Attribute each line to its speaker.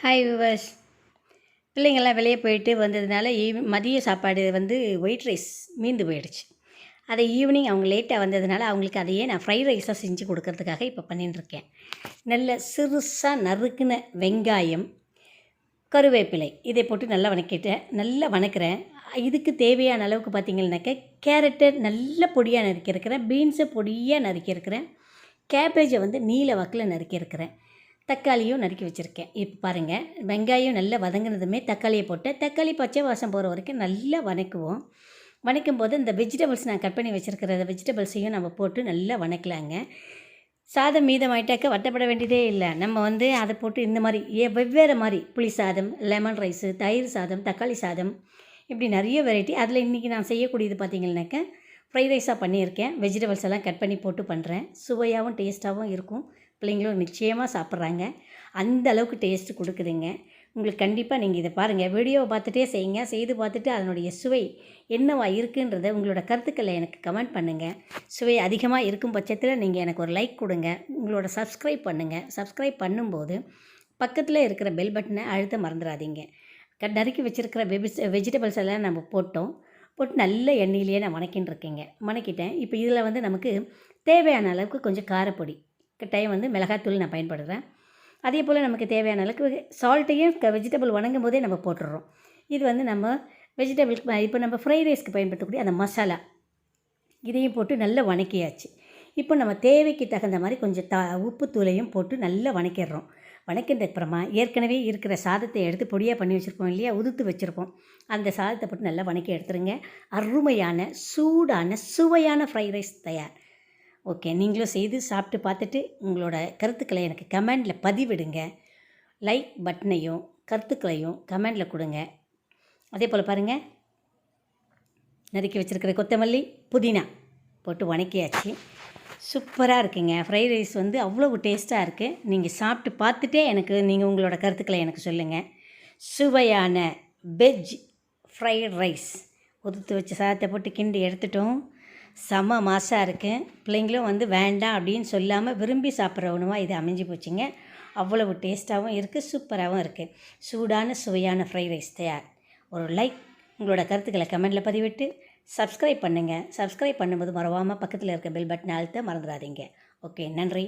Speaker 1: Hi viewers. பிள்ளைங்கள்லாம் வெளியே போயிட்டு வந்ததுனால மதிய சாப்பாடு வந்து ஒயிட் ரைஸ் மீந்து போயிடுச்சு. அதை ஈவினிங் அவங்க லேட்டாக வந்ததுனால அவங்களுக்கு அதையே நான் ஃப்ரைட் ரைஸாக செஞ்சு கொடுக்கறதுக்காக இப்போ பண்ணிட்டுருக்கேன். நல்ல சிறுசாக நறுக்குன வெங்காயம், கருவேப்பிலை இதை போட்டு நல்லா நல்லா வணக்கிறேன். இதுக்கு தேவையான அளவுக்கு பார்த்திங்கன்னாக்க கேரட்டை நல்ல பொடியாக நறுக்கியிருக்கிறேன், பீன்ஸை பொடியாக நறுக்கியிருக்கிறேன், கேபேஜை வந்து நீல வாக்கில் நறுக்கியிருக்கிறேன், தக்காளியும் நறுக்கி வச்சுருக்கேன். இப்போ பாருங்கள், வெங்காயம் நல்லா வதங்கினதுமே தக்காளியை போட்டு தக்காளி பச்சை வாசம் போகிற வரைக்கும் நல்லா வணக்குவோம். வணக்கும் போது இந்த வெஜிடபிள்ஸ் நான் கட் பண்ணி வச்சுருக்கிற வெஜிடபிள்ஸையும் நம்ம போட்டு நல்லா வணக்கலாங்க. சாதம் மீதமாயிட்டாக்க வட்டப்பட வேண்டியதே இல்லை. நம்ம வந்து அதை போட்டு இந்த மாதிரி வெவ்வேறு மாதிரி புளி சாதம், லெமன் ரைஸு, தயிர் சாதம், தக்காளி சாதம், இப்படி நிறைய வெரைட்டி. அதில் இன்றைக்கி நான் செய்யக்கூடியது பார்த்திங்கனாக்க ஃப்ரைட் ரைஸாக பண்ணியிருக்கேன். வெஜிடபிள்ஸ் எல்லாம் கட் பண்ணி போட்டு பண்ணுறேன். சுவையாகவும் டேஸ்ட்டாகவும் இருக்கும். பிள்ளைங்களும் நிச்சயமாக சாப்பிட்றாங்க. அந்த அளவுக்கு டேஸ்ட்டு கொடுக்குதுங்க. உங்களுக்கு கண்டிப்பாக நீங்கள் இதை பாருங்கள், வீடியோவை பார்த்துட்டே செய்யுங்க. செய்து பார்த்துட்டு அதனுடைய சுவை என்னவா இருக்குன்றதை உங்களோட கருத்துக்களை எனக்கு கமெண்ட் பண்ணுங்கள். சுவை அதிகமாக இருக்கும் பட்சத்தில் நீங்கள் எனக்கு ஒரு லைக் கொடுங்க. உங்களோட சப்ஸ்கிரைப் பண்ணுங்கள். சப்ஸ்கிரைப் பண்ணும்போது பக்கத்தில் இருக்கிற பெல் பட்டனை அழுத்த மறந்துடாதீங்க. நறுக்கி வச்சுருக்கிற வெஜிடபிள்ஸ் எல்லாம் நம்ம போட்டு நல்ல எண்ணெயிலேயே நான் வணக்கிட்டேன். இப்போ இதில் வந்து நமக்கு தேவையான அளவுக்கு கொஞ்சம் காரப்பொடி, டைம் வந்து மிளகாத்தூள் நான் பயன்படுத்துகிறேன். அதே போல் நமக்கு தேவையான அளவுக்கு சால்ட்டையும் வெஜிடபிள் வணங்கும் போதே நம்ம போட்டுடுறோம். இது வந்து நம்ம வெஜிடபிள்க்கு இப்போ நம்ம ஃப்ரைட் ரைஸ்க்கு பயன்படுத்தக்கூடிய அந்த மசாலா இதையும் போட்டு நல்லா வணக்கியாச்சு. இப்போ நம்ம தேவைக்கு தகுந்த மாதிரி கொஞ்சம் உப்பு தூளையும் போட்டு நல்லா வணக்கிடுறோம். வணக்கினதுக்கு அப்புறமா ஏற்கனவே இருக்கிற சாதத்தை எடுத்து பொடியாக பண்ணி வச்சுருப்போம் இல்லையா, உதுத்து வச்சுருப்போம். அந்த சாதத்தை போட்டு நல்லா வணக்கி எடுத்துருங்க. அருமையான சூடான சுவையான ஃப்ரைட் ரைஸ் தயார். ஓகே, நீங்களும் செய்து சாப்பிட்டு பார்த்துட்டு உங்களோட கருத்துக்களை எனக்கு கமெண்டில் பதிவிடுங்க. லைக் பட்டனையும் கருத்துக்களையும் கமெண்டில் கொடுங்க. அதே போல் பாருங்கள், நறுக்கி வச்சுருக்கிற கொத்தமல்லி, புதினா போட்டு வணக்கியாச்சு. சூப்பராக இருக்குங்க. ஃப்ரைட் ரைஸ் வந்து அவ்வளோ டேஸ்ட்டாக இருக்குது. நீங்கள் சாப்பிட்டு பார்த்துட்டே எனக்கு நீங்கள் உங்களோட கருத்துக்களை எனக்கு சொல்லுங்கள். சுவையான வெஜ் ஃப்ரைட் ரைஸ் உதுத்து வச்ச சாதத்தை போட்டு கிண்டி எடுத்துட்டோம். செம மாசாக இருக்குது. பிள்ளைங்களும் வந்து வேண்டாம் அப்படின்னு சொல்லாமல் விரும்பி சாப்பிட்ற உணவாக இது அமைஞ்சு போச்சுங்க. அவ்வளவு டேஸ்ட்டாகவும் இருக்குது, சூப்பராகவும் இருக்குது. சூடான சுவையான ஃப்ரைட் ரைஸ் தயார். ஒரு லைக், உங்களோட கருத்துக்களை கமெண்டில் பதிவிட்டு சப்ஸ்கிரைப் பண்ணுங்கள். சப்ஸ்கிரைப் பண்ணும்போது மறவாமல் பக்கத்தில் இருக்க பெல் பட்டனை அழுத்த மறந்துடாதீங்க. ஓகே, நன்றி.